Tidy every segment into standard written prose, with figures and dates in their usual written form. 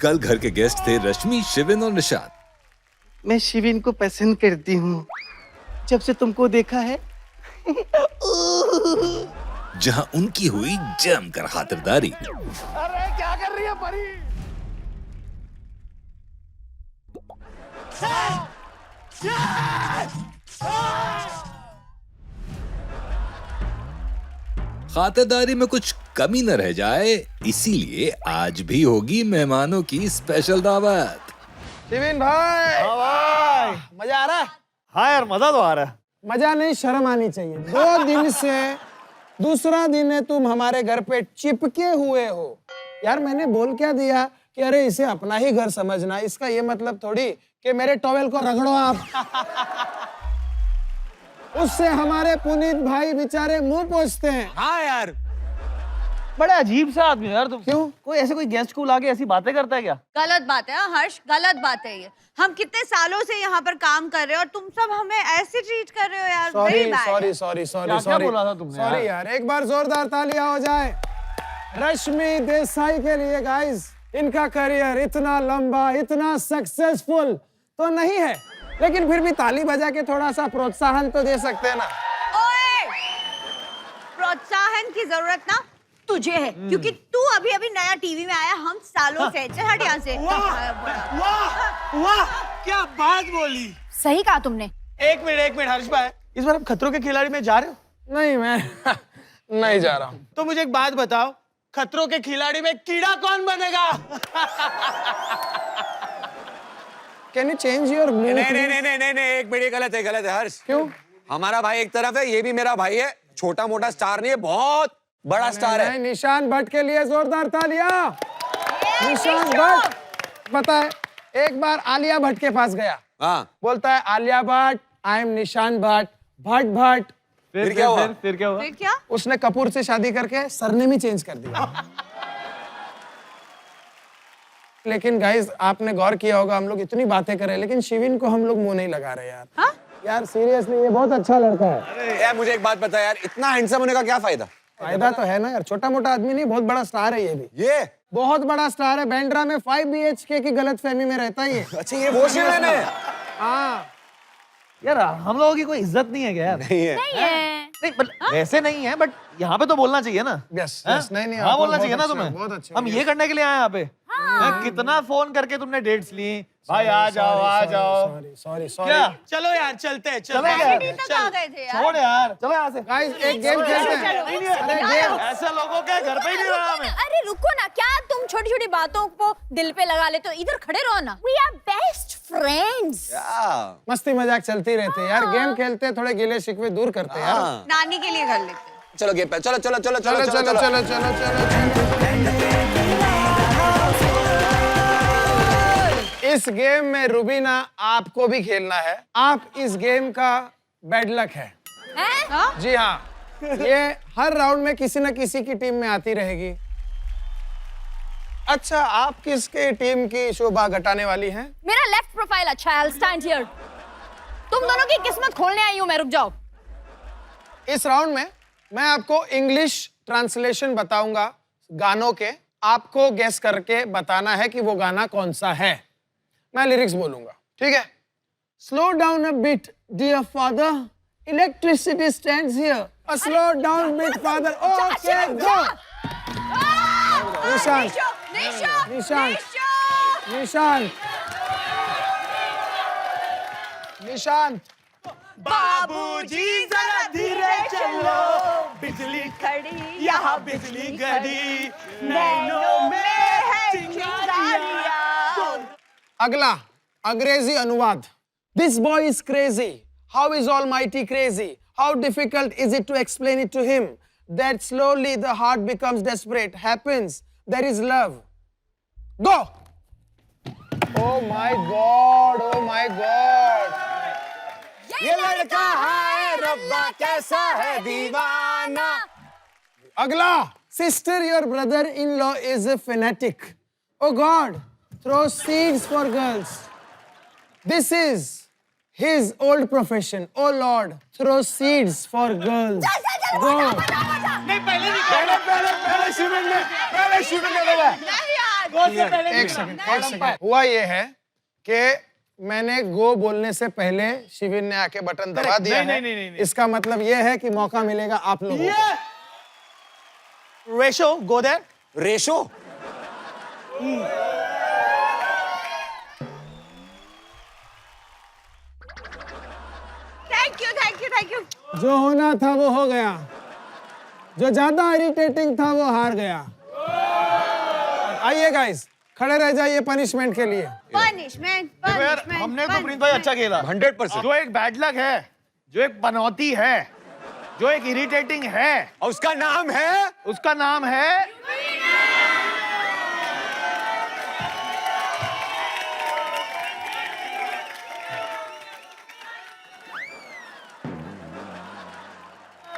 कल घर के गेस्ट थे रश्मि, शिविन और निशांत। मैं शिविन को पसंद करती हूँ जब से तुमको देखा है। जहां उनकी हुई जमकर खातिरदारी। अरे क्या कर रही है परी? खातिरदारी में कुछ कमी न रह जाए, इसीलिए आज भी होगी मेहमानों की स्पेशल दावत। शिविन भाई, हाँ भाई, मजा आ रहा है? हाँ यार मजा तो आ रहा है। मजा नहीं, शर्म आनी चाहिए। 2 दिन से दूसरा दिन है तुम हमारे घर पे चिपके हुए हो। यार मैंने बोल क्या दिया कि अरे इसे अपना ही घर समझना, इसका ये मतलब थोड़ी कि मेरे टॉवेल को रगड़ो आप। उससे हमारे पुनीत भाई बेचारे मुंह पोंछते हैं। हाँ यार, बड़े अजीब सा आदमी है यार तुम। क्यों? कोई ऐसे कोई गेस्ट को लाके ऐसी बातें करता है क्या? गलत बात है हर्ष, गलत बात है ये। हम कितने सालों से यहाँ पर काम कर रहे हैं और तुम सब हमें ऐसे ट्रीट कर रहे हो यार। सॉरी Very bad सॉरी है। सॉरी सॉरी क्या सॉरी बोला था तुमने सॉरी यार, एक बार जोरदार तालियां हो जाए रश्मि देसाई के लिए। गाइस, इनका करियर इतना लंबा, इतना सक्सेसफुल तो नहीं है, लेकिन फिर भी ताली बजा के थोड़ा सा प्रोत्साहन तो दे सकते हैं ना। ओए, प्रोत्साहन की जरूरत ना तुझे है, क्योंकि तू अभी अभी नया टीवी में आया, हम सालों से। चल हट यहाँ से। वाह वाह, क्या बात बोली। सही कहा तुमने। एक मिनट हर्ष भाई, इस बार आप खतरों के खिलाड़ी में जा रहे हो? नहीं, मैं नहीं जा रहा हूँ। तो मुझे एक बात बताओ, खतरों के खिलाड़ी में कीड़ा कौन बनेगा? कैन यू चेंज योर नहीं नहीं नहीं नहीं नहीं, एक मिनट, गलत है हर्ष। क्यों? हमारा भाई एक तरफ है, ये भी मेरा भाई है। छोटा मोटा स्टार नहीं है, बहुत बड़ा स्टार है। निशान भट्ट के लिए जोरदार तालियां। निशान भट्ट, पता है एक बार आलिया भट्ट के पास गया, हाँ, बोलता है आलिया भट्ट, आई एम निशान भट्ट, भट्ट। फिर क्या हुआ? फिर क्या हुआ? फिर क्या? उसने कपूर से शादी करके सरनेम ही चेंज कर दिया। लेकिन गाइस, आपने गौर किया होगा, हम लोग इतनी बातें कर रहे हैं लेकिन शिविन को हम लोग मुंह नहीं लगा रहे यार। हाँ? यार सीरियसली, ये बहुत अच्छा लड़का है। अरे यार, मुझे एक बात बता यार, इतना हैंडसम होने का क्या फायदा? फायदा तो है ना यार, छोटा मोटा आदमी नहीं, बहुत बड़ा स्टार है ये भी। ये बहुत बड़ा स्टार है। बैंड्रा में 5 BHK की गलतफहमी में रहता है ये। अच्छा, ये वो शिविन है? हाँ, यार हम लोगों की कोई इज्जत नहीं है क्या यार? नहीं है। नहीं, बट वैसे नहीं है, बट यहाँ पे तो बोलना चाहिए ना। यस हाँ? यस, नहीं हाँ, आप बोलना बहुत चाहिए ना अच्छे हो, तुम्हें। बहुत अच्छे। हम ये करने के लिए आए यहाँ पे। हाँ, कितना फोन करके तुमने डेट्स ली, भाई आ जाओ आ जाओ। सॉरी क्या? चलो यार, चलते हैं, चले यार, तक आ गए थे यार। छोड़ यार, चलो यहाँ से। गाइस, एक गेम खेलते हैं। अरे गेम, ऐसे लोगों के घर पे ही नहीं रहा मैं। अरे रुको ना, क्या तुम छोटी छोटी बातों को दिल पे लगा लेते हो? इधर खड़े रहो ना। We are best friends. मस्ती मजाक चलती रहती है यार। गेम खेलते हैं, थोड़े गिले शिकवे दूर करते हैं यार। नानी के लिए कर लेते हैं। चलो गेम पे, चलो चलो चलो चलो चलो चलो चलो चलो। इस गेम में रुबीना आपको भी खेलना है। आप इस गेम का बैड लक है। हैं? जी हाँ, ये हर राउंड में किसी न किसी की टीम में आती रहेगी। अच्छा, आप किसके टीम की शोभा घटाने वाली हैं? मेरा लेफ्ट प्रोफाइल अच्छा है। I'll stand here. तुम दोनों की किस्मत खोलने आई हूँ मैं, रुक जाओ। इस राउंड में मैं आपको इंग्लिश ट्रांसलेशन बताऊंगा गानों के। आपको गेस करके बताना है कि वो गाना कौन सा है। मैं लिरिक्स बोलूंगा, ठीक है? Slow down a bit dear father, electricity stands here. A slow down bit father. Okay go. Nishant, Nishant, Nishant, Nishant. बाबूजी जरा धीरे चलो, बिजली खड़ी यहाँ बिजली गड़ी, नैनों में है चिंगारियाँ। अगला अंग्रेजी अनुवाद। This boy is crazy. How is Almighty crazy? How difficult is it to explain it to him? That slowly the heart becomes desperate. Happens. There is love. Go. Oh my God. Oh my God. ये लड़का है रब्बा कैसा है दीवाना। अगला। Sister, your brother-in-law is a fanatic. Oh God. Throw seeds for girls. This is his old profession. Oh Lord, throw seeds for girls. Go. नहीं, पहले शिविन ने बोला। नहीं यार, एक सेकंड हुआ ये है कि मैंने गो बोलने से पहले शिविन ने आके बटन दबा दिया है। नहीं। इसका मतलब ये है कि मौका मिलेगा आप लोगों को। Ratio go there. Ratio thank you जो होना था वो हो गया, जो ज्यादा इरिटेटिंग था वो हार गया। आइए गाइस, खड़े रह जाइए पनिशमेंट के लिए। पनिशमेंट यार हमने तो प्रिंस भाई अच्छा खेला 100%। जो एक बैड लक है, जो एक पनौती है, जो एक इरिटेटिंग है, और उसका नाम है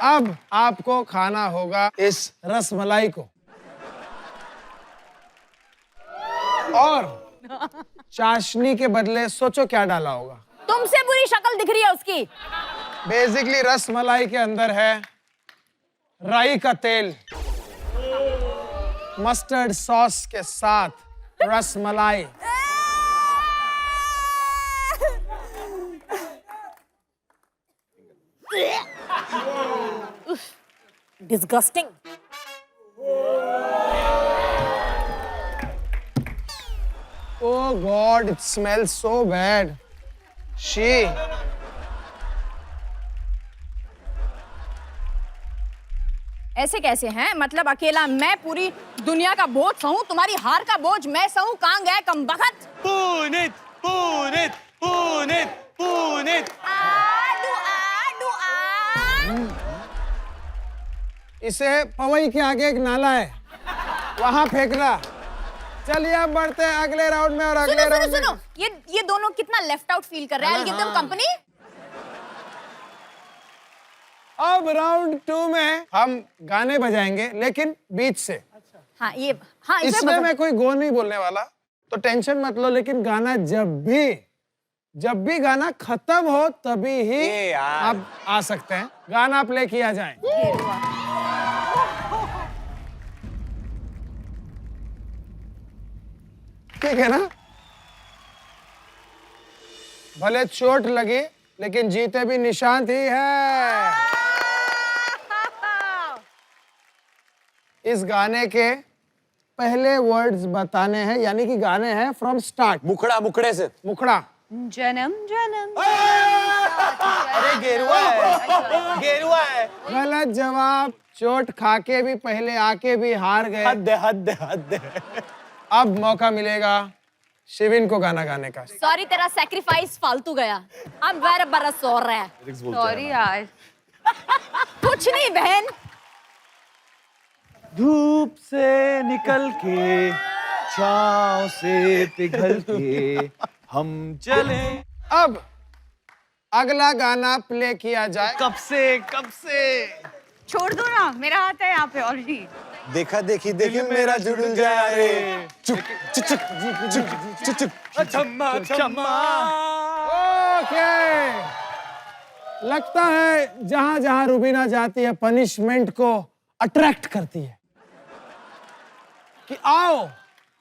अब आपको खाना होगा इस रसमलाई को, और चाशनी के बदले सोचो क्या डाला होगा। तुमसे बुरी शक्ल दिख रही है उसकी। बेसिकली रसमलाई के अंदर है राई का तेल, मस्टर्ड सॉस के साथ rasmalai. Disgusting. Oh God, it smells so bad. She. ऐसे कैसे हैं? मतलब अकेला मैं पूरी दुनिया का बोझ सहूं, तुम्हारी हार का बोझ मैं सहूं? कहां गए कमबख्त? पुनीत पुनीत पुनीत पुनीत। आडू आडू आ। इसे पवई के आगे एक नाला है, वहां फेंकना। चलिए अब बढ़ते हैं अगले राउंड में। और अगले सुनो राउंड सुनो में सुनो, ये दोनों कितना लेफ्ट आउट फील कर रहे हैं। I'll give them company। अब राउंड 2 में हम गाने बजाएंगे, लेकिन बीच से। हाँ ये हाँ इसमें मैं कोई गो नहीं बोलने वाला, तो टेंशन मत लो। लेकिन गाना जब भी गाना खत्म हो तभी ही आप आ सकते हैं। गाना प्ले किया जाए। ठीक है ना? भले चोट लगी लेकिन जीते भी निशांत ही है। इस गाने के पहले वर्ड्स बताने हैं, यानी कि गाने हैं फ्रॉम स्टार्ट। मुखड़ा, मुखड़े से मुखड़ा। जन्म जन्म अरे गेरुआ है, गेरुआ है। गलत जवाब। चोट खाके भी पहले आके भी हार गए। हद। अब मौका मिलेगा शिविन को गाना गाने का। सॉरी, तेरा सैक्रिफाइस फालतू गया। अब वेर बरस सो रहा है। सॉरी यार। कुछ नहीं बहन। धूप से निकल के, छाँव से पिघल के हम चले। अब अगला गाना प्ले किया जाए। कब से छोड़ दो ना, मेरा हाथ है यहाँ पे ऑलरेडी। देखा देखी देखी मेरा जुड़ जाए रे। चुक चुक चुक चुक चुक छम्मा छम्मा। ओके, लगता है जहां जहां रुबीना जाती है पनिशमेंट को अट्रैक्ट करती है कि आओ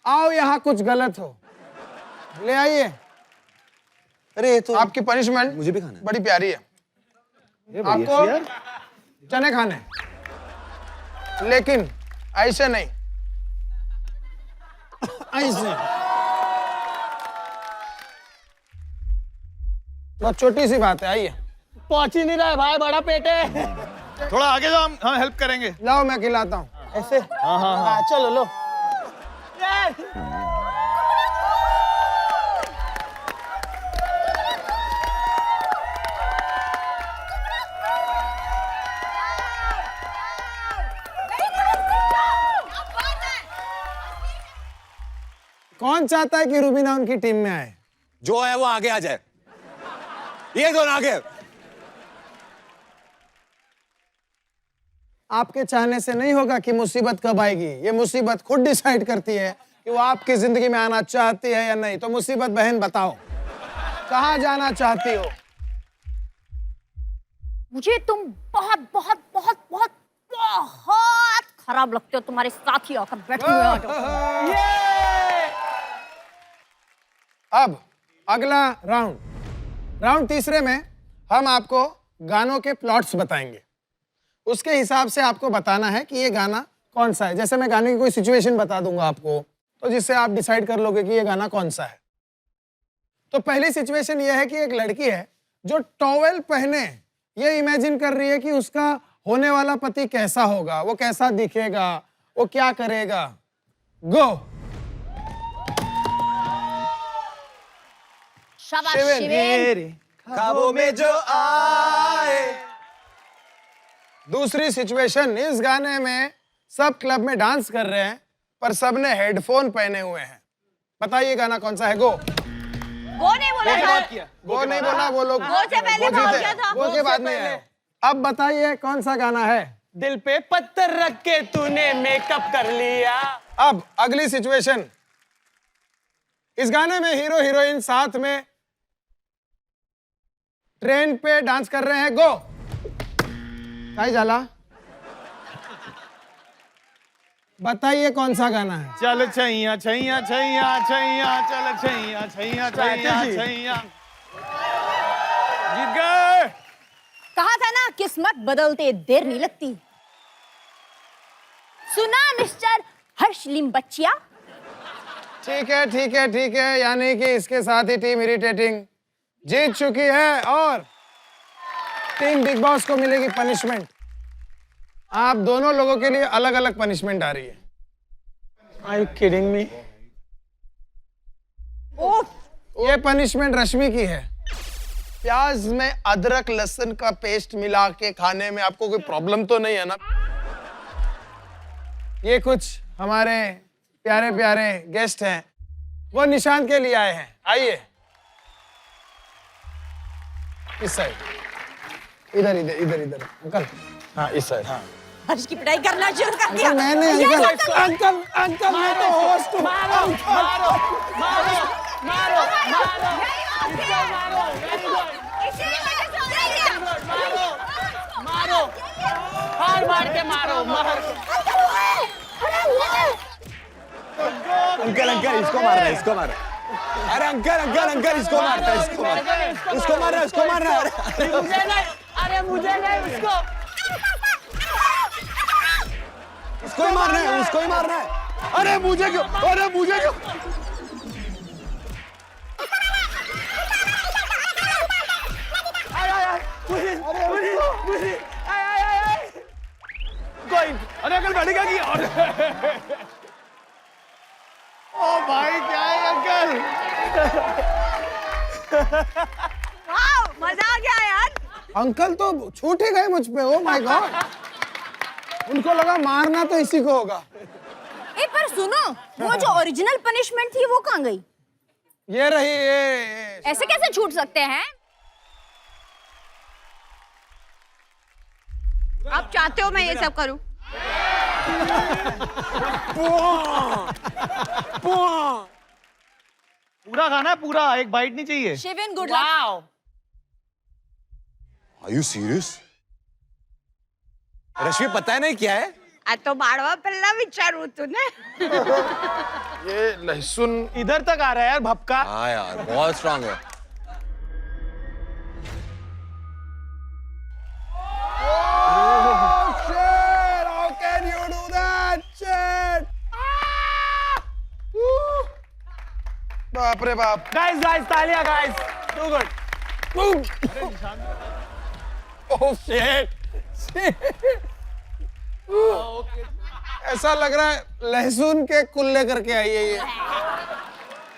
आओ यहाँ कुछ गलत हो, ले आइए। अरे तो आपकी पनिशमेंट मुझे भी खाना है। बड़ी प्यारी है। आपको चने खाने, लेकिन ऐसे नहीं, ऐसे। बहुत छोटी सी बात है। आइए। पहुंच ही नहीं रहा है भाई, बड़ा पेट है। थोड़ा आगे जाओ, हम हेल्प करेंगे। लाओ मैं खिलाता हूँ। ऐसे। हाँ। चलो लो। कौन चाहता है कि रुबीना उनकी टीम में आए? जो है वो आगे आ जाए। ये दोनों आगे। आपके चाहने से नहीं होगा कि मुसीबत कब आएगी। ये मुसीबत खुद डिसाइड करती है कि वो आपकी जिंदगी में आना चाहती है या नहीं। तो मुसीबत बहन बताओ, कहाँ जाना चाहती हो? मुझे तुम बहुत बहुत बहुत बहुत बहुत खराब लगते हो। तुम्हारे साथ ही आकर बैठी हुई। अब अगला राउंड तीसरे में हम आपको गानों के प्लॉट्स बताएंगे। उसके हिसाब से आपको बताना है कि ये गाना कौन सा है। जैसे मैं गाने की कोई सिचुएशन बता दूंगा आपको, तो जिससे आप डिसाइड कर लोगे कि ये गाना कौन सा है। तो पहली सिचुएशन ये है कि एक लड़की है जो टॉवेल पहने ये इमेजिन कर रही है कि उसका होने वाला पति कैसा होगा, वो कैसा दिखेगा, वो क्या करेगा। गो। शाबाश शिवेन। शिवेन। ख्वाबों में जो आए। दूसरी सिचुएशन, इस गाने में सब क्लब में डांस कर रहे हैं पर सबने हेडफोन पहने हुए हैं। बताइए गाना कौन सा है। गो। वो नहीं बोला था। गो नहीं बोला, वो लोग गो से पहले वो कौन जीते। क्या था? गो के बाद नहीं आए। अब बताइए कौन सा गाना है। दिल पे पत्थर रख के तूने मेकअप कर लिया। अब अगली सिचुएशन, इस गाने में हीरो हीरोइन साथ में ट्रेन पे डांस कर रहे हैं। गो। काय जाला, बताइए कौन सा गाना है। चल छैया छैया छैया छैया चल छैया छैया छैया छैया। जीत गए। कहा था ना किस्मत बदलते देर नहीं लगती। सुना मिस्टर हर्षलिम बच्चिया। ठीक है ठीक है ठीक है, यानी कि इसके साथ ही टीम इरिटेटिंग जीत चुकी है और टीम बिग बॉस को मिलेगी पनिशमेंट। आप दोनों लोगों के लिए अलग अलग पनिशमेंट आ रही है। Are you kidding me? ये पनिशमेंट रश्मि की है। प्याज में अदरक लहसुन का पेस्ट मिला के खाने में आपको कोई प्रॉब्लम तो नहीं है ना। ये कुछ हमारे प्यारे प्यारे गेस्ट हैं, वो निशान के लिए आए हैं। आइए इस साइड, इधर इधर इधर इधर अंकल। हाँ इस साइड। हाँ हर्ष की पिटाई करना शुरू कर दिया। अंकल मैंने अंकल अंकल अंकल मैं तो होस्ट हूँ। मारो मारो मारो मारो मारो इसको मारो। Very good. मारो मारो हार मार के मारो मार। अंकल अंकल इसको मार रहा है, इसको मार रहा है। अरे अंकल अंकल अंकल इसको मारता है, इसको मार रहा है, इसको मार रहा है, इसको मार रहा है। मुझे नहीं, अरे मुझे नहीं, उसको उसको ही मारना है, उसको ही मारना है। अरे मुझे क्यों, अरे मुझे क्यों। कोई अरे अंकल बैठेगा कि ओ भाई क्या है अंकल। वाह, मजा आ गया यार। अंकल तो छूट ही गए मुझ पे। ओ माय गॉड, उनको लगा मारना तो इसी को होगा। ए पर सुनो, वो जो ओरिजिनल पनिशमेंट थी वो कहाँ गई? ये रही ये। ऐसे कैसे छूट सकते हैं? आप चाहते हो मैं ये सब करूं? पूरा खाना है पूरा, एक बाइट नहीं चाहिए। Shivin good luck. Are you serious? रश्मि पता है नहीं क्या है? आ तो बाड़वा पल्ला विचारू तूने। ये लहसुन इधर तक आ रहा है यार भपका। हाँ यार बहुत स्ट्रांग है। Shit! How can you do that? Shit! बाप रे बाप। गाइस गाइस तालियां guys, too good. Oh shit! ऐसा लग रहा है लहसुन के कुल्ले करके आई है ये।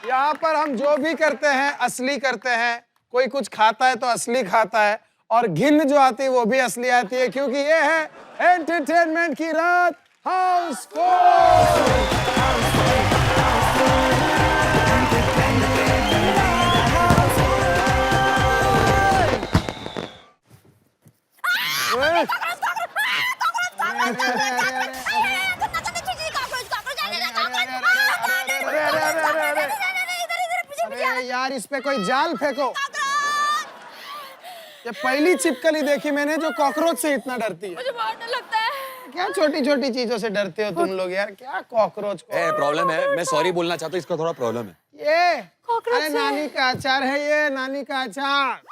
यहाँ पर हम जो भी करते हैं असली करते हैं। कोई कुछ खाता है तो असली खाता है, और घिन जो आती है वो भी असली आती है, क्योंकि ये है एंटरटेनमेंट की रात हाउसफुल। अरे यार इस पे कोई जाल फेंको। ये पहली छिपकली देखी मैंने जो कॉकरोच से इतना डरती है। मुझे बहुत डर लगता है। क्या छोटी छोटी चीजों से डरते हो तुम लोग यार? क्या कॉकरोच को? प्रॉब्लम है, मैं सॉरी बोलना चाहता हूँ, इसका थोड़ा प्रॉब्लम है। ये कॉकरोच अरे है। नानी का अचार है, ये नानी का अचार।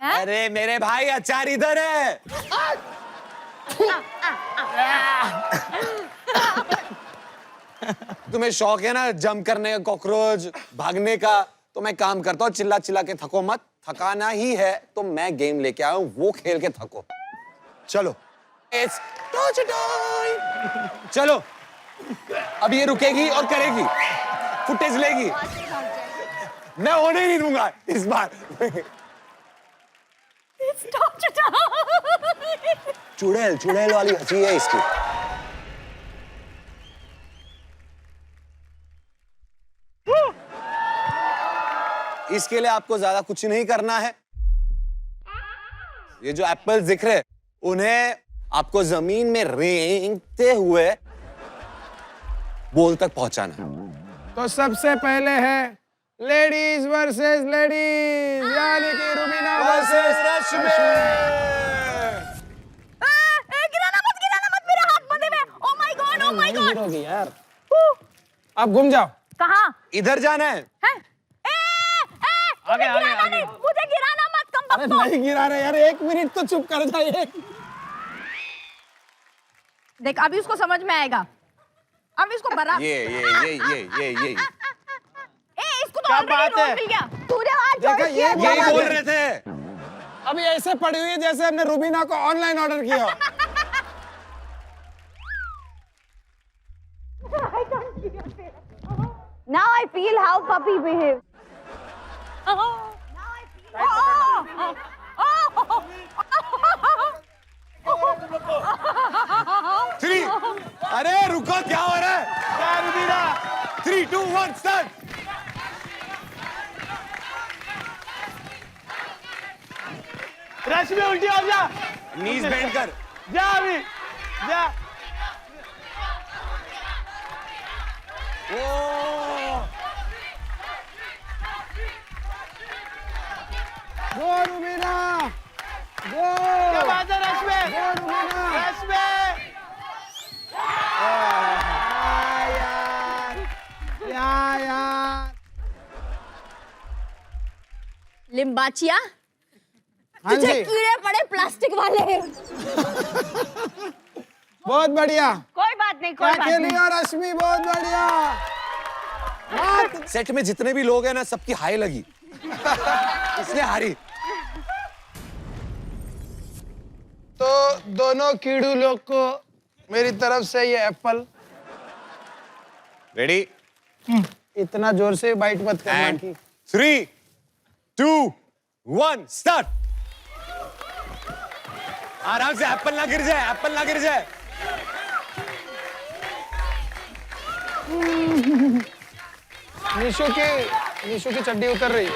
अरे मेरे भाई अचार इधर है। तुम्हें शौक है ना जंप करने का, कॉकरोच भागने का, तो मैं काम करता हूँ, चिल्ला चिल्ला के थको मत। थकाना ही है तो मैं गेम लेके आया हूँ, वो खेल के थको। चलो It's torture time! चलो अब ये रुकेगी और करेगी, फुटेज लेगी। मैं होने ही नहीं दूंगा इस बार। चुड़ैल चुड़ैल वाली हंसी है इसकी। इसके लिए आपको ज्यादा कुछ नहीं करना है। ये जो एप्पल दिख रहे उन्हें आपको जमीन में रेंगते हुए बॉल तक पहुंचाना है। तो सबसे पहले है लेडीज वर्सेस लेडीज, यानी कि रुबीना वर्सेस रश्मि। गिराना मत मेरे हाथ बंधे में। ओ माय गॉड गिरोगी यार। अब घूम जाओ। कहाँ इधर जाना है। आगे आगे आगे। मुझे गिराना मत, कम अरे नहीं गिरा रहे यार, 1 मिनट तो चुप कर जाइए। देख अभी उसको समझ में आएगा। अब इसको बरा ये इसको तो क्या ऑलरेडी बात है? रोल मिल गया। तूने आज देखा, join ये किया बोला यही था। बोल रहे थे। अभी ऐसे पड़ी हुई है जैसे हमने रुबीना को ऑनलाइन ऑर्डर किया हो। Now I feel how puppy behaves. Three, अरे रुको, क्या हो रहा है? क्या रुबीना? 3, 2, 1 स्टार्ट। रश्मि उल्टी हो जा। नीज बेंड कर। जा अभी जा। गो रुबीना, गो। क्या बात है रश्मि? गो रुबीना। रश्मि यार। लिम्बाचिया हाँ तुझे जी, कीड़े पड़े प्लास्टिक वाले। बहुत बढ़िया। कोई बात नहीं, कोई क्या बात खेली नहीं। और रश्मि, बहुत बढ़िया। सेट में जितने भी लोग हैं ना, सबकी हाई लगी, इसने हारी। तो दोनों कीड़ू लोग को मेरी तरफ से ये एप्पल। रेडी इतना जोर से बाइट मत करना एंड कि 3, 2, 1 स्टार्ट। आराम से, एप्पल ना गिर जाए, एप्पल ना गिर जाए। निशु की चड्डी उतर रही है।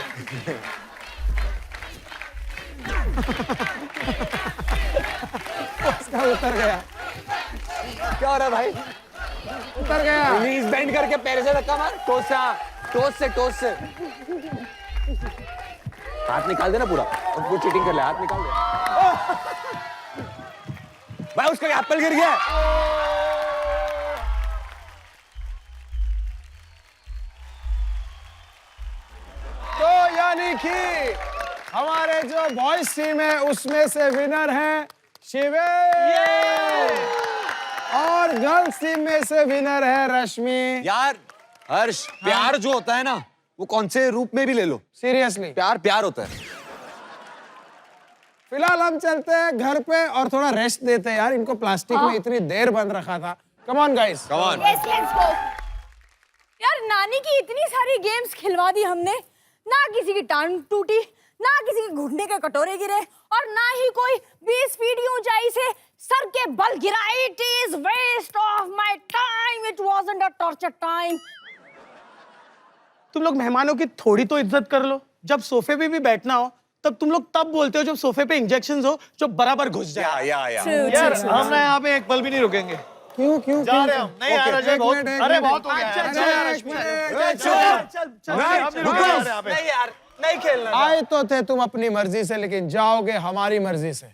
उसका उतर गया। क्या हो रहा है भाई? उतर गया। नीज बेंड करके पैर से धक्का मार। टोस से हाथ निकाल देना पूरा। अब कोई चीटिंग कर ले, हाथ निकाल दे। भाई उसका एप्पल गिर गया। तो यानी कि हमारे जो बॉयज टीम है उसमें से विनर है शिवे, और गर्ल्स टीम में से विनर है रश्मि। यार हर्ष, प्यार जो होता है ना, वो कौन से रूप में भी ले लो, सीरियसली प्यार प्यार होता है। फिलहाल हम चलते हैं घर पे और थोड़ा रेस्ट देते हैं यार। इनको प्लास्टिक में इतनी देर बंद रखा था। Come on guys, come on. Yes, let's go. यार नानी की इतनी सारी गेम्स खिलवा दी हमने, ना किसी की टांग टूटी, ना किसी के घुटने के कटोरे गिरे, और ना ही कोई 20 फीट की ऊंचाई से सर के बल गिरा। It is waste of my time, it wasn't a torture time. तुम लोग मेहमानों की थोड़ी तो इज्जत कर लो। जब सोफे पे भी बैठना हो तब तुम लोग तब बोलते हो जब सोफे पे इंजेक्शंस हो जो बराबर घुस जाए। या यार हम ना यहाँ पे एक पल भी नहीं रुकेंगे। क्यों क्यों जा रहे हैं हम। नहीं यार अजय, बहुत अरे बहुत हो गया अच्छा, यार। एक मिनट। नहीं यार, नहीं खेलना। आए तो थे तुम अपनी मर्जी से, लेकिन जाओगे हमारी मर्जी से।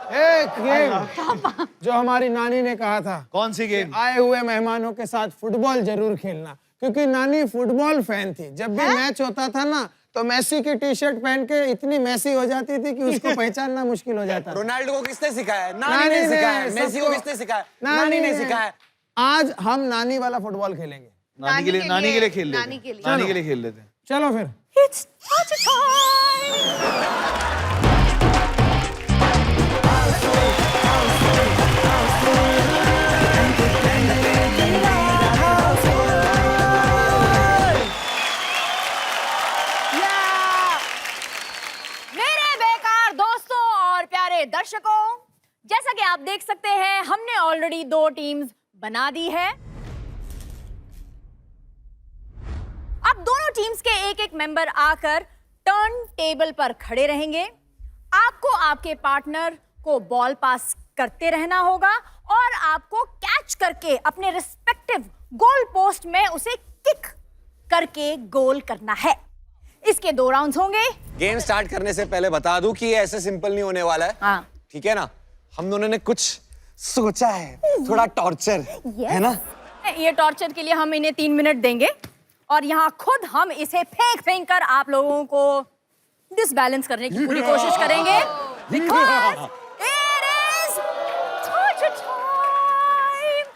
एक गेम जो हमारी नानी ने कहा था, कौन सी गेम? आए हुए मेहमानों के साथ फुटबॉल जरूर खेलना, क्योंकि नानी फुटबॉल फैन थी। जब भी मैच होता था ना, तो मेसी की टी शर्ट पहन के इतनी मैसी हो जाती थी कि उसको पहचानना मुश्किल हो जाता था। रोनाल्डो को किसने सिखाया? नानी ने सिखाया। मेसी को किसने सिखाया? नानी ने सिखाया। आज हम नानी वाला फुटबॉल खेलेंगे। नानी के लिए खेल लेते नानी के लिए। नानी के लिए खेल लेते हैं। चलो फिर। It's party time! मेरे बेकार दोस्तों और प्यारे दर्शकों, जैसा कि आप देख सकते हैं, हमने ऑलरेडी 2 टीम्स बना दी है। अब दोनों टीम्स के एक-एक मेंबर आकर टर्न टेबल पर खड़े रहेंगे। आपको आपके पार्टनर को बॉल पास करते रहना होगा और आपको कैच करके अपने रिस्पेक्टिव गोल पोस्ट में उसे किक करके गोल करना है। इसके 2 राउंड्स होंगे। गेम स्टार्ट करने से पहले बता दूं कि ये ऐसे सिंपल नहीं होने वाला है। हाँ। ठीक है ना? हम दोनों ने कुछ सोचा है, थोड़ा टॉर्चर है ना? ये टॉर्चर के लिए हम इन्हें 3 मिनट देंगे और यहाँ खुद हम इसे फेंक कर आप लोगों को डिसबैलेंस करने की पूरी कोशिश करेंगे। Because it is torture time.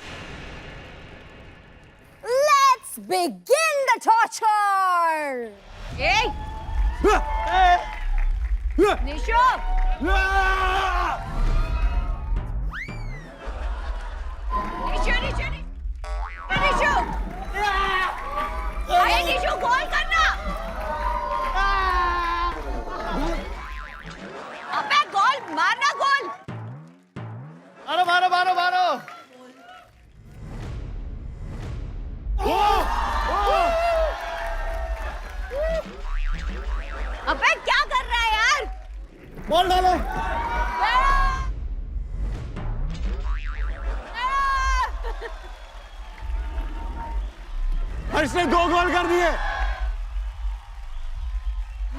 Let's begin the torture. Hey! निशो! निशो! अरे निशो, गोल करना! अबे गोल मारना, गोल! मारो मारो मारो मारो। अबे क्या कर रहा है यार? बॉल डालो। हर्ष ने 2 गोल कर दिए।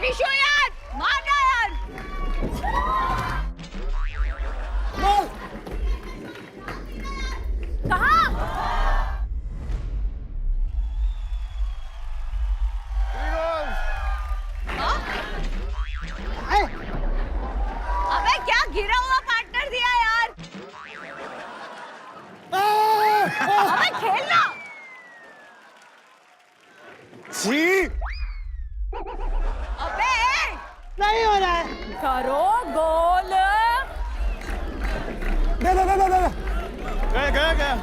निशो यार, मारना यार! कहाँ? अबे क्या गिरा हुआ पार्टनर दिया यार? अबे खेलना! छी! अबे नहीं हो रहा है। करो गोल। दे दे दे दे दे। गया।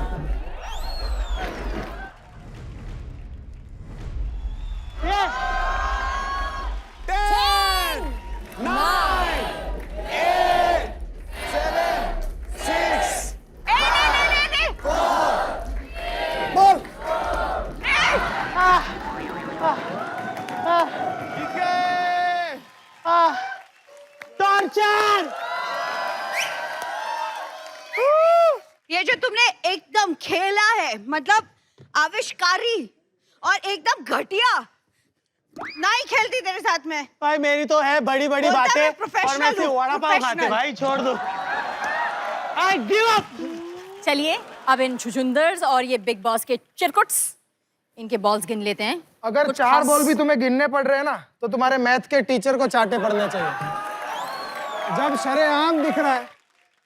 10, 9, 8, 7, 6, नहीं। बॉल। ठीक है। टॉर्चर। ये जो तुमने एकदम खेला है, मतलब आविष्कारी और एकदम घटिया, ना ही खेलती तेरे साथ में। भाई मेरी तो है बड़ी बड़ी बोलता बातें मैं और मैं प्रोफेशनल सिर्फ हूँ, वड़ा पाव खाते। प्रोफेशनल। भाई छोड़ दो। I give up. चलिए अब इन छुछुंदर्स और ये बिग बॉस के चिरकुट्स, इनके बॉल्स गिन लेते हैं। अगर कुछ 4 खास- बॉल भी तुम्हें गिनने पड़ रहे हैं ना, तो तुम्हारे मैथ के टीचर को चाटे पड़ना चाहिए। जब शरेआम दिख रहा है।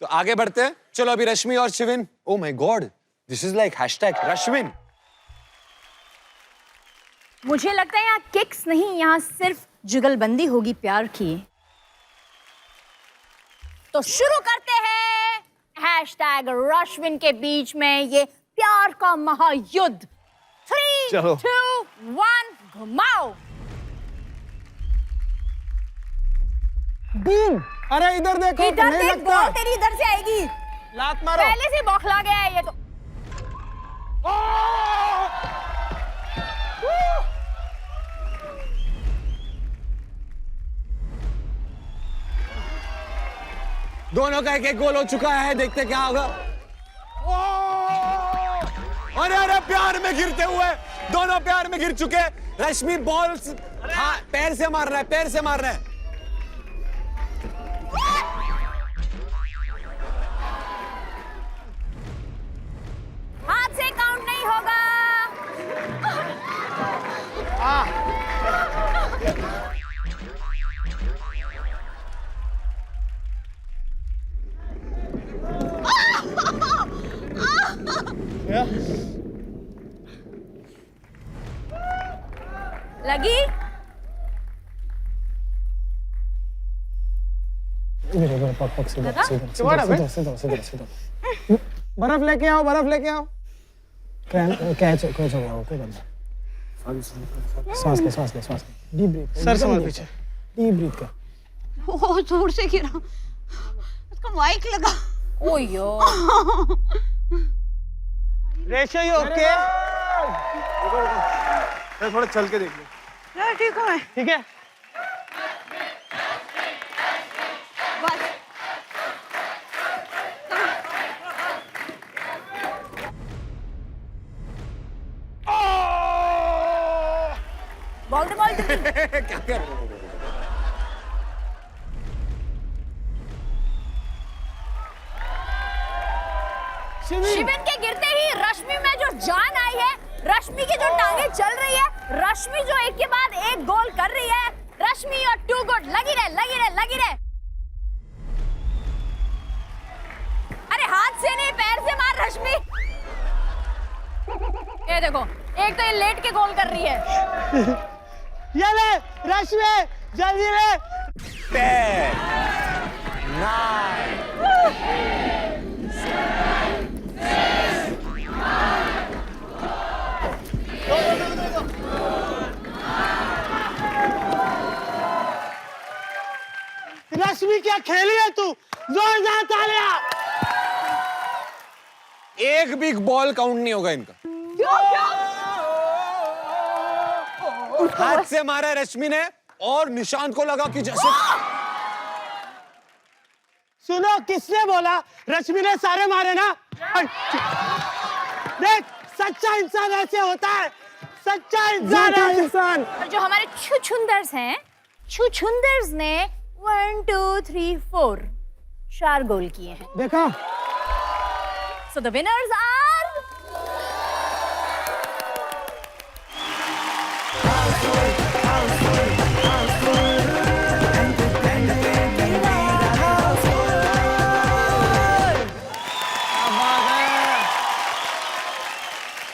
तो आगे बढ़ते हैं। चलो अभी रश्मि और Shivin. Oh my God, this is like hashtag Rashmin. मुझे लगता है यहाँ किक्स नहीं, यहाँ सिर्फ जुगलबंदी होगी प्यार की। तो शुरू करते हैं हैशटैग रश्मिन के बीच में ये प्यार का महायुद्ध। 3, चलो। 2, 1 घुमाओ। बूम। अरे इधर देखो। इधर नहीं देख, लगता। बॉल तेरी इधर से आएगी। लात मारो। पहले से बौखला गया है ये तो। दोनों का एक गोल हो चुका है। देखते क्या होगा। अरे अरे प्यार में गिरते हुए दोनों प्यार में गिर चुके। रश्मि बॉल हाँ पैर से मार रहा है, पैर से मार रहा है। लगी? बर्फ लेके आओ, बर्फ लेके आओ। कैच हो गया वो, कोई बात नहीं। सांस ले, सांस ले, सांस ले। Deep breath. सर संभाल पीछे। डीप ब्रीथ कर। वो जोर से गिरा, उसका माइक लगा। ओ यो। रेशो यू ओके? थोड़ा चल के देख लो। यार ठीक है, ठीक है। बस। बॉल क्या कर रहे हो? शिविन के गिरते ही रश्मि में जो जान आई है, रश्मि की जो टांगे चल रही है, रश्मि जो एक के बाद एक गोल कर रही है, रश्मि और टू गुड। लगी रहे, लगी रहे, लगी रहे। अरे हाथ से नहीं, पैर से मार रश्मि। ये देखो, एक तो ये लेट के गोल कर रही है। ये ले रश्मि, जल्दी ले। 10 9 रश्मि क्या खेली है तू? जोरदार तालियां। एक भी बॉल काउंट नहीं होगा इनका। हाथ से मारा है रश्मि ने और निशांत को लगा कि जैसे सुनो, किसने बोला रश्मि ने सारे मारे ना? देख, सच्चा इंसान ऐसे होता है। सच्चा इंसान है। इंसान। और जो हमारे छुछुंदर्स हैं, छुछुंदर्स ने 1 2 3 4 4 गोल किए हैं। देखा? सो द विनर्स आर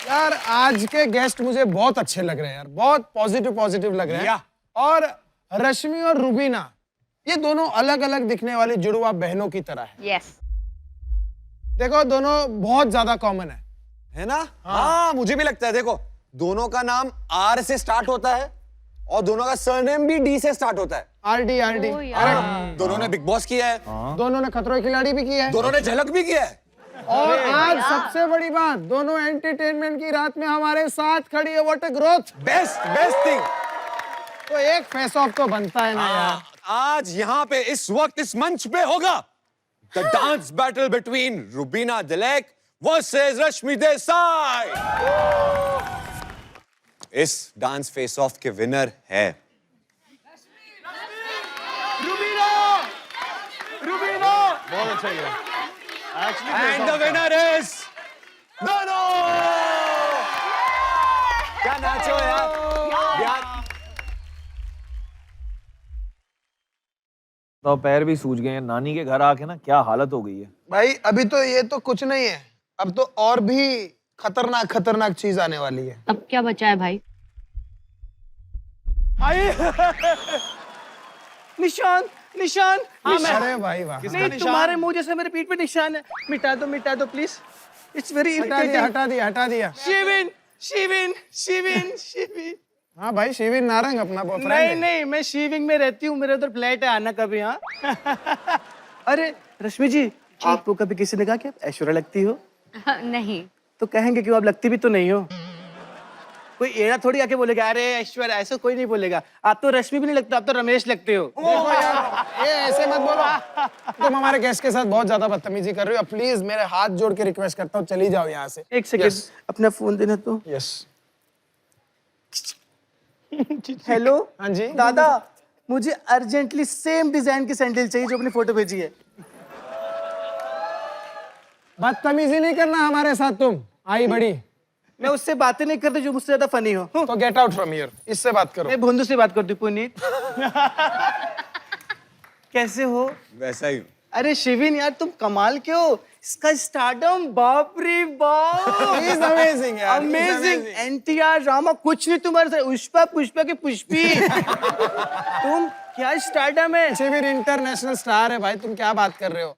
यार आज के गेस्ट मुझे बहुत अच्छे लग रहे हैं यार, बहुत पॉजिटिव पॉजिटिव लग रहे हैं। और रश्मि और रुबीना, ये दोनों अलग अलग दिखने वाली जुड़वा बहनों की तरह है। यस। देखो दोनों बहुत ज्यादा कॉमन है ना? हाँ, मुझे भी लगता है। देखो, दोनों का नाम आर से स्टार्ट होता है और दोनों का सरनेम भी डी से स्टार्ट होता है। RD RD. अरे, दोनों ने बिग बॉस किया है, दोनों ने खतरों के खिलाड़ी भी किया है, दोनों ने झलक भी किया है। और आज सबसे बड़ी बात, दोनों एंटरटेनमेंट की रात में हमारे साथ खड़ी है। What a growth. Best thing. तो एक फेस ऑफ तो बनता है ना यार। आज यहाँ पे इस वक्त इस मंच पे होगा the dance battle between Rubina Dilaik versus Rashmi Desai. इस डांस फेस ऑफ के विनर है रुबीना। बहुत अच्छा किया। एंड द विनर इज दोनों। क्या नाचो यार। तो पैर भी सूज गए हैं। नानी के घर आके ना क्या हालत हो गई है। भाई अभी तो ये तो कुछ नहीं है, अब तो और भी खतरनाक खतरनाक चीज आने वाली है। अब क्या बचा है भाई? निशान, निशान। हाँ, मैं अरे भाई वाह। नहीं, तुम्हारे मुंह जैसे मेरे पीठ पे निशान है। मिटा दो प्लीज। इट्स वेरी हटा दिया, हटा दिया, हटा दिया। शिविन, शिविन, शिविन, शिविन। हाँ भाई, शिविन नारंग अपना बॉयफ्रेंड नहीं है। नहीं, मैं शिविंग में रहती हूँ, मेरे उधर फ्लैट है, आना कभी। हाँ। अरे रश्मि जी, आपको कभी किसी ने कहा कि आप ऐश्वर्या लगती हो? नहीं। तो कहेंगे कि आप लगती भी तो नहीं हो। कोई एड़ा थोड़ी आके बोलेगा अरे ऐश्वर्या, ऐसा कोई नहीं बोलेगा। आप तो रश्मि भी नहीं लगता, आप तो रमेश लगते हो। देखो यार, ये ऐसे मत बोलो। तुम हमारे गेस्ट के साथ बहुत ज्यादा बदतमीजी कर रहे हो। प्लीज मेरे हाथ जोड़ के रिक्वेस्ट करता हूँ, चली जाओ यहाँ से। एक सेकेंड, अपना फोन देना तो। यस। हेलो। हाँ जी। दादा, मुझे अर्जेंटली सेम डिजाइन की सैंडल चाहिए जो अपनी फोटो भेजी है। बदतमीजी नहीं करना हमारे साथ तुम, आई बड़ी। मैं उससे बातें नहीं करती जो मुझसे ज्यादा फनी हो। तो गेट आउट फ्रॉम हियर, इससे बात करो। मैं भोंदू से बात करती हूँ। पुनीत कैसे हो? वैसा ही। अरे शिविन यार, तुम कमाल के हो। इसका स्टार्डम बाप रे बाप He is amazing यार, he is amazing amazing. NTR drama कुछ नहीं तुम्हारे से पुष्पा पुष्पा की पुष्पी तुम क्या स्टार्डम है शिविर इंटरनेशनल स्टार है भाई, तुम क्या बात कर रहे हो?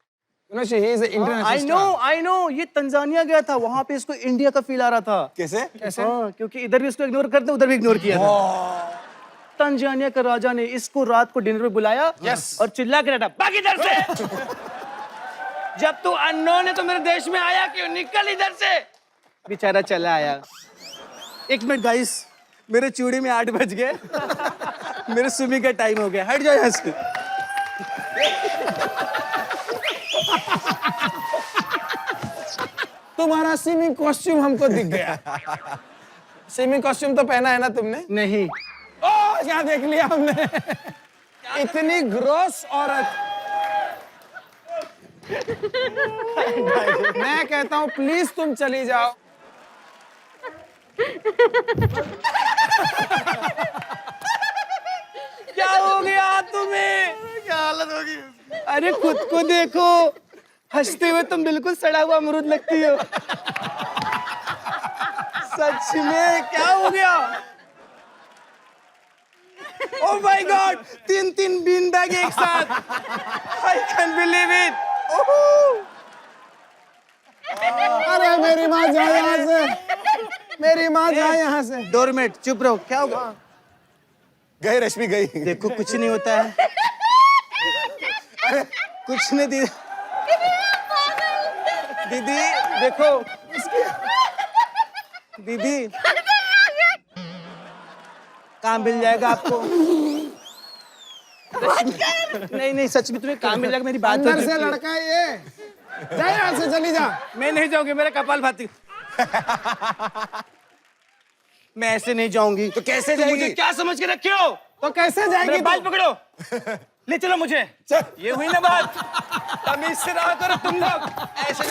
You know, he is an international I know ये तंजानिया गया था वहां पे इसको इंडिया का फील आ रहा था कैसे? कैसे? हाँ, क्योंकि इधर भी इसको इग्नोर करते उधर भी इग्नोर किया था तंजानिया का राजा ने इसको रात को डिनर पे बुलाया Yes. और चिल्ला के रहा भाग इधर से जब तू अननोन है तो मेरे देश में आया क्यों निकल इधर से बेचारा चला आया 1 मिनट गाइस मेरे चूड़ी में 8 बज गए मेरे स्विमिंग का टाइम हो गया हट जाओ यहाँ से तुम्हारा स्विमिंग कॉस्ट्यूम हमको दिख गया। स्विमिंग कॉस्ट्यूम तो पहना है ना तुमने? नहीं ओह क्या देख लिया हमने। इतनी ग्रोस औरत। मैं कहता हूँ प्लीज तुम चली जाओ। क्या हो गया तुम्हें क्या हालत होगी अरे खुद को देखो हंसते हुए तुम बिल्कुल सड़ा हुआ अमरूद लगती हो सच में क्या हो गया oh my God 3 bean bag एक साथ आई कैन बिलीव इट अरे मेरी माँ जाए यहाँ से। मेरी माँ जाए यहाँ से। डोरमेट चुप रहो क्या होगा गई रश्मि गई। देखो कुछ नहीं होता है कुछ नहीं दीदी दीदी देखो दीदी काम मिल जाएगा आपको नहीं नहीं सच में तुम्हें काम मिल जाएगा मेरी बात अंदर हो से चुकी है। लड़का है ये। जा यहाँ से चली जा। मैं नहीं जाऊंगी मेरा कपाल भाती मैं ऐसे नहीं जाऊंगी तो कैसे तुम मुझे जाएगी? क्या समझ के रखे हो तो कैसे जाएगी मेरे बाल तू? पकड़ो ले चलो मुझे ये हुई ना बात तमीज से रहा करो तुम लोग ऐसे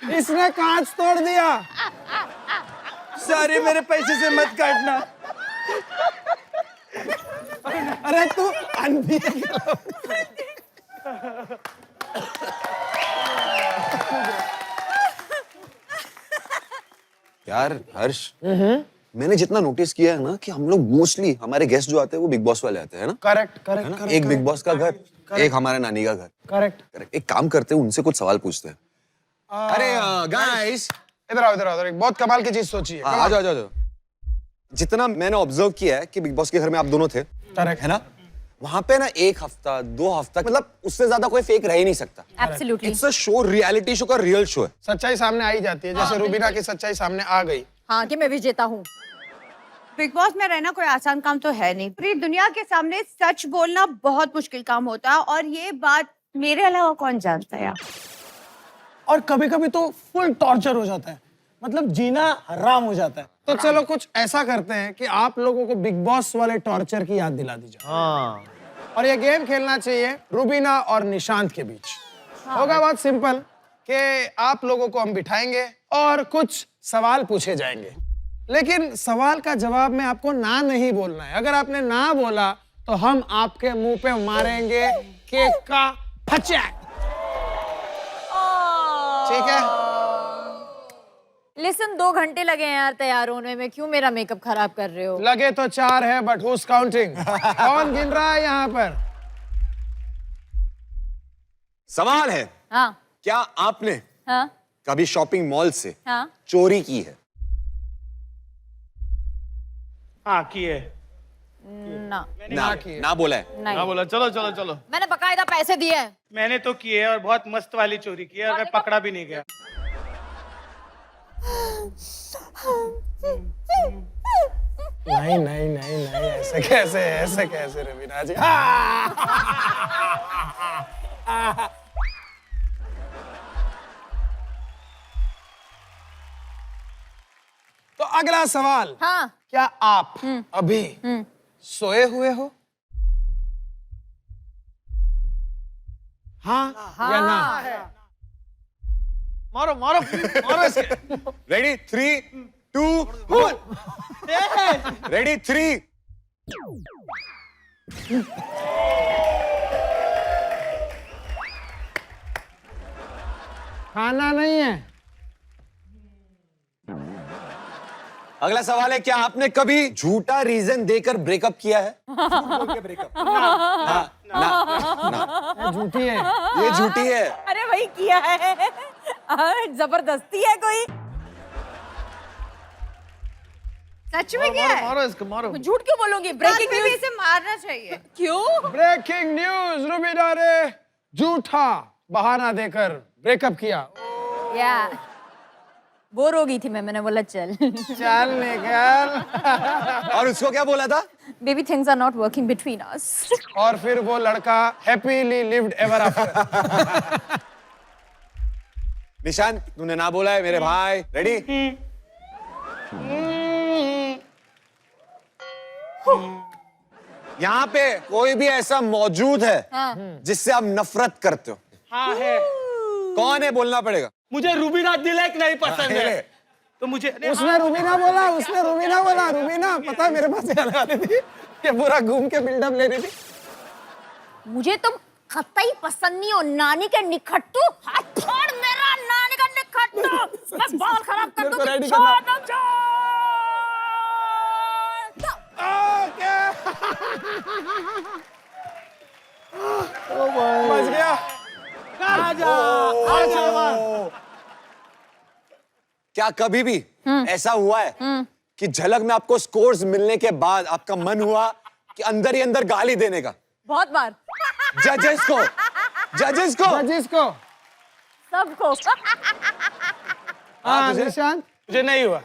नहीं इसने कांच तोड़ दिया। सारे मेरे पैसे से मत काटना अरे तू अनबी यार हर्ष, मैंने जितना नोटिस किया है ना कि हम लोग मोस्टली हमारे गेस्ट जो आते हैं वो बिग बॉस वाले आते हैं ना। करेक्ट है करेक्ट ना? एक बिग बॉस का घर, एक हमारे नानी का घर। करेक्ट। करेक्ट। एक काम करते हैं उनसे कुछ सवाल पूछते हैं। अरे गाइस, इधर आओ इधर आओ। एक बहुत कमाल की चीज सोची है। आ जाओ आ जाओ। जितना मैंने ऑब्जर्व किया है कि बिग बॉस के घर में आप दोनों थे, करेक्ट है ना? वहां पे ना 1 हफ्ता 2 हफ्ता मतलब उससे ज्यादा कोई फेक रह ही नहीं सकता। Absolutely it's a show, reality show का रियल शो है। सच्चाई सामने आ ही जाती है। जैसे रूबीना की सच्चाई सामने आ गई। हाँ कि मैं विजेता हूँ बिग बॉस में रहना कोई आसान काम तो है नहीं। पूरी दुनिया के सामने सच बोलना बहुत मुश्किल काम होता है और ये बात मेरे अलावा कौन जानता है। और कभी कभी तो फुल टॉर्चर हो जाता है, मतलब जीना हराम हो जाता है। तो चलो कुछ ऐसा करते हैं कि आप लोगों को बिग बॉस वाले टॉर्चर की याद दिला दी जाए। हाँ और ये गेम खेलना चाहिए रूबीना और निशांत के बीच। होगा बहुत सिंपल कि आप लोगों को हम बिठाएंगे और कुछ सवाल पूछे जाएंगे, लेकिन सवाल का जवाब में आपको ना नहीं बोलना है। अगर आपने ना बोला तो हम आपके मुंह पे मारेंगे केक का फचैक। ठीक है? लिसन 2 घंटे लगे हैं यार तैयार होने में क्यों मेरा मेकअप खराब कर रहे हो लगे तो 4 है, बट हुज काउंटिंग? कौन गिन रहा है यहाँ पर? सवाल है, हाँ क्या आपने हाँ कभी शॉपिंग मॉल से हाँ चोरी की है? हाँ किए ना ना बोला है। नहीं हाँ बोला चलो चलो चलो। मैंने बकायदा पैसे दिए हैं मैंने तो किए और बहुत मस्त वाली चोरी की है और मैं पकड़ा भी नहीं गया नहीं नहीं नहीं नहीं, ऐसे कैसे रवीना जी। तो अगला सवाल, हाँ क्या आप अभी सोए हुए हो? हाँ या ना? मारो मारो मारो इसके। रेडी 3 2 1 रेडी 3 खाना नहीं है। अगला सवाल है, क्या आपने कभी झूठा रीजन देकर ब्रेकअप किया है? ये झूठी है। ये झूठी है। अरे भाई किया है। जबरदस्ती है कोई। सच में क्या है? मारो इसको, मारो। मैं झूठ क्यों बोलूंगी? Breaking breaking news. इसे मारना चाहिए। क्यों? ब्रेकिंग न्यूज, रूबीना ने झूठा बहाना देकर ब्रेकअप किया। या बोर हो गई थी मैंने बोला चल। चल निकल। और उसको क्या बोला था? Baby things are not working between us. और फिर वो लड़का हैप्पीली लिव्ड एवर आफ्टर। निशान, तूने ना बोला है मेरे भाई। रेडी? यहाँ पे कोई भी ऐसा मौजूद है जिससे आप नफरत करते हो? हाँ है। कौन है? बोलना पड़ेगा। मुझे रूबीना दिलेक नहीं पसंद है। अरे, तो मुझे उसने रूबीना बोला, उसने रूबीना बोला। रूबीना पता है मेरे पास क्या लगा रही थी? ये पूरा घूम के बिल्डअप ले रही थी। मुझे तुम कतई पसंद नहीं हो। नानी के निखट्टू। हाथ छोड़ मेरा नानी का निखट्टू। मैं बाल खराब कर मेरे को दूंगी। रेडी करना। छोड़। बच गया। क्या कभी भी ऐसा हुआ है कि झलक में आपको स्कोर्स मिलने के बाद आपका मन हुआ कि अंदर ही अंदर गाली देने का? बहुत बार। जजेस को, जजेस को। जजिस को। सबको। हाँ तुझे? निशांत, मुझे नहीं हुआ।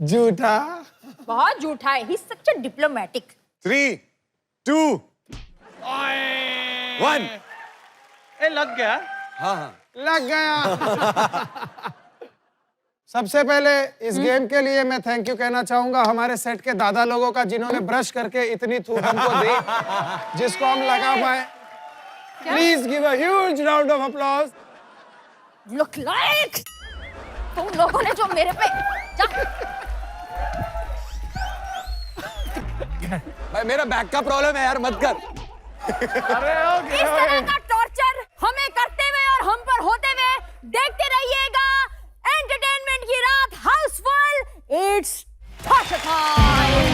झूठा। बहुत झूठा है। He is such a diplomatic. 3, 2, 1। ए, लग गया। हाँ हाँ। लग गया। सबसे पहले इस गेम के लिए मैं थैंक यू कहना चाहूंगा हमारे सेट के दादा लोगों का, जिन्होंने ब्रश करके इतनी थूक हमको दी जिसको हम लगा पाए। Please give a huge round of applause. Look like तुम लोगों ने जो मेरे पे भाई मेरा बैक का प्रॉब्लम है यार, मत कर। इस तरह का टॉर्चर हमें करते हुए और हम पर होते हुए देखते रहिएगा। एंटरटेनमेंट की रात हाउसफुल। It's time.